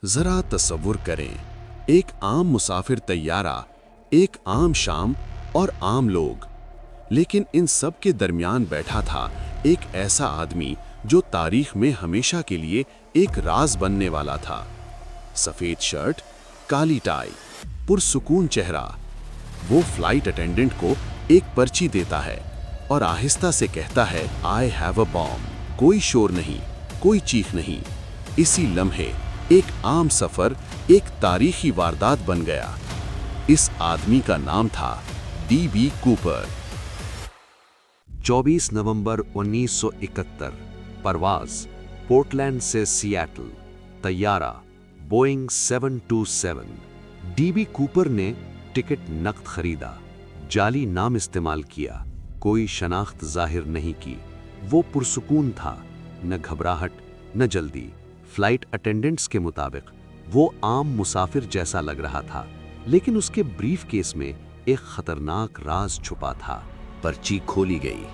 जरा तसव्वुर करें, एक आम मुसाफिर तैयारा, एक आम शाम और आम लोग, लेकिन इन सब के दरमियान बैठा था एक ऐसा आदमी जो तारीख में हमेशा के लिए एक राज बनने वाला था। सफेद शर्ट, काली टाई, पुरसुकून चेहरा। वो फ्लाइट अटेंडेंट को एक पर्ची देता है और आहिस्ता से कहता है, आई हैव अ बॉम्ब। कोई शोर नहीं, कोई चीख नहीं। इसी लम्हे एक आम सफर एक तारीखी वारदात बन गया। इस आदमी का नाम था डी.बी. कूपर। 24 नवंबर 1971, परवाज पोर्टलैंड से सिएटल, तैयारा बोइंग 727। डी.बी. कूपर ने टिकट नकद खरीदा, जाली नाम इस्तेमाल किया, कोई शनाख्त जाहिर नहीं की। वो पुरसुकून था, न घबराहट न जल्दी। फ्लाइट अटेंडेंट्स के मुताबिक वो आम मुसाफिर जैसा लग रहा था, लेकिन उसके ब्रीफ केस में एक खतरनाक राज छुपा था। पर्ची खोली गई।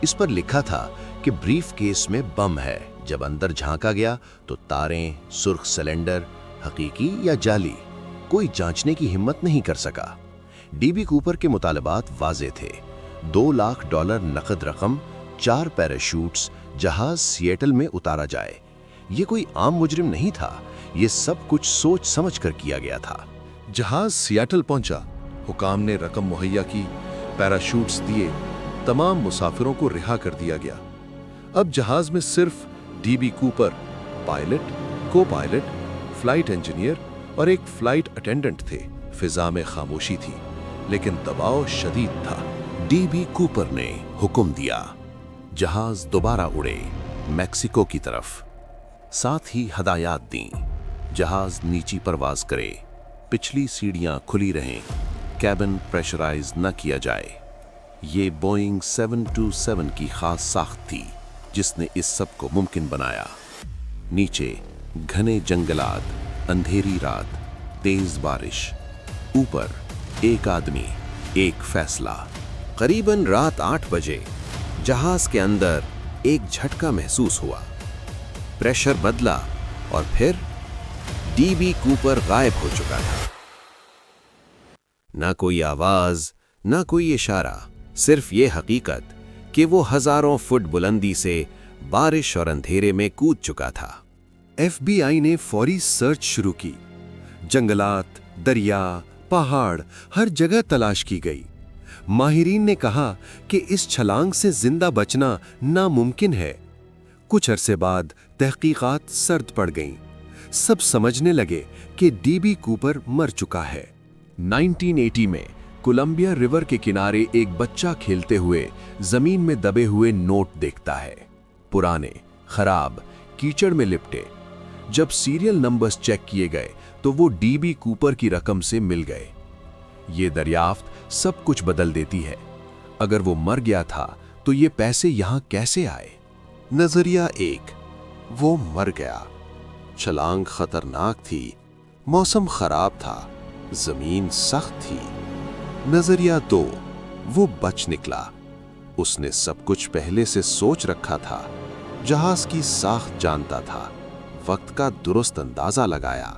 इस पर लिखा था कि ब्रीफ केस में बम है। जब अंदर झांका गया तो तारें, सुर्ख सिलेंडर, हकीकी या जाली, कोई जांचने की हिम्मत नहीं कर सका। डी.बी. कूपर के मुतालबात वाज़े थे। $2 लाख नकद रकम, 4 पैराशूट्स, जहाज सिएटल में उतारा जाए। ये कोई आम मुजरिम नहीं था, ये सब कुछ सोच समझ कर किया गया था। जहाज सिएटल पहुंचा, हुकाम ने रकम मुहैया की, पैराशूट्स दिए, तमाम मुसाफिरों को रिहा कर दिया गया। अब जहाज में सिर्फ डी.बी. कूपर, पायलट, को पायलट, फ्लाइट इंजीनियर और एक फ्लाइट अटेंडेंट थे। फिजा में खामोशी थी, लेकिन दबाव शदीद था। डी.बी. कूपर ने हुक्म दिया, जहाज दोबारा उड़े मैक्सिको की तरफ। साथ ही हदायत दी, जहाज नीची परवाज करे, पिछली सीढ़ियां खुली रहें, कैबिन प्रेशराइज न किया जाए। ये बोइंग 727 की खास साख्त थी जिसने इस सब को मुमकिन बनाया। नीचे घने जंगलात, अंधेरी रात, तेज बारिश। ऊपर एक आदमी, एक फैसला। करीबन रात 8 बजे जहाज के अंदर एक झटका महसूस हुआ। प्रेशर बदला और फिर डी.बी. कूपर गायब हो चुका था। ना कोई आवाज, ना कोई इशारा, सिर्फ ये हकीकत कि वो हजारों फुट बुलंदी से बारिश और अंधेरे में कूद चुका था। FBI ने फौरी सर्च शुरू की। जंगलात, दरिया, पहाड़, हर जगह तलाश की गई। माहिरीन ने कहा कि इस छलांग से जिंदा बचना नामुमकिन है। कुछ अरसे बाद तहकीकात सर्द पड़ गईं। सब समझने लगे कि डी.बी. कूपर मर चुका है। 1980 में कोलंबिया रिवर के किनारे एक बच्चा खेलते हुए जमीन में दबे हुए नोट देखता है, पुराने, खराब, कीचड़ में लिपटे। जब सीरियल नंबर्स चेक किए गए तो वो डी.बी. कूपर की रकम से मिल गए। ये दरियाफ्त सब कुछ बदल देती है। अगर वो मर गया था तो ये पैसे यहां कैसे आए? नजरिया 1, वो मर गया। छलांग खतरनाक थी, मौसम खराब था, जमीन सख्त थी। नजरिया 2, वो बच निकला। उसने सब कुछ पहले से सोच रखा था, जहाज की साख्त जानता था, वक्त का दुरुस्त अंदाजा लगाया।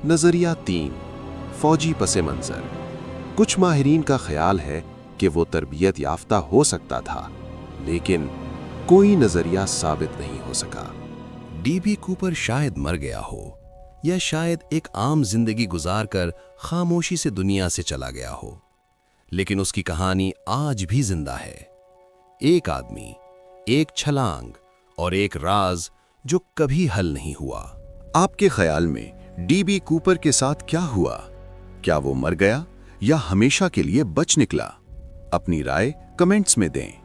नजरिया 3, फौजी पसे मंजर। कुछ माहिरीन का ख्याल है कि वो तरबियत याफ्ता हो सकता था, लेकिन कोई नजरिया साबित नहीं हो सका। डी.बी. कूपर शायद मर गया हो, या शायद एक आम जिंदगी गुजारकर खामोशी से दुनिया से चला गया हो, लेकिन उसकी कहानी आज भी जिंदा है। एक आदमी, एक छलांग और एक राज जो कभी हल नहीं हुआ। आपके ख्याल में डी.बी. कूपर के साथ क्या हुआ? क्या वो मर गया या हमेशा के लिए बच निकला? अपनी राय कमेंट्स में दें।